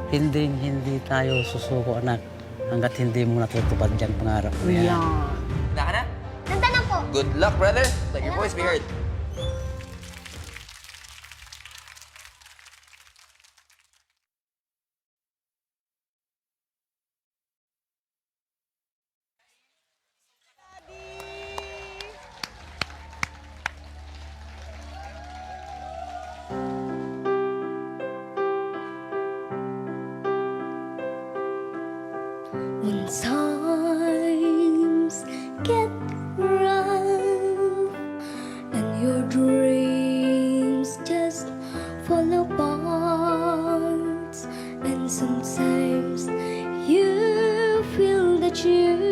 Hindi tayo susuko, anak, hanggat hindi mo natutupad yung pangarap mo yan. Handa ka na? Handa na po. Good luck, brother. Let your voice be heard. When times get rough and your dreams just fall apart, and sometimes you feel that you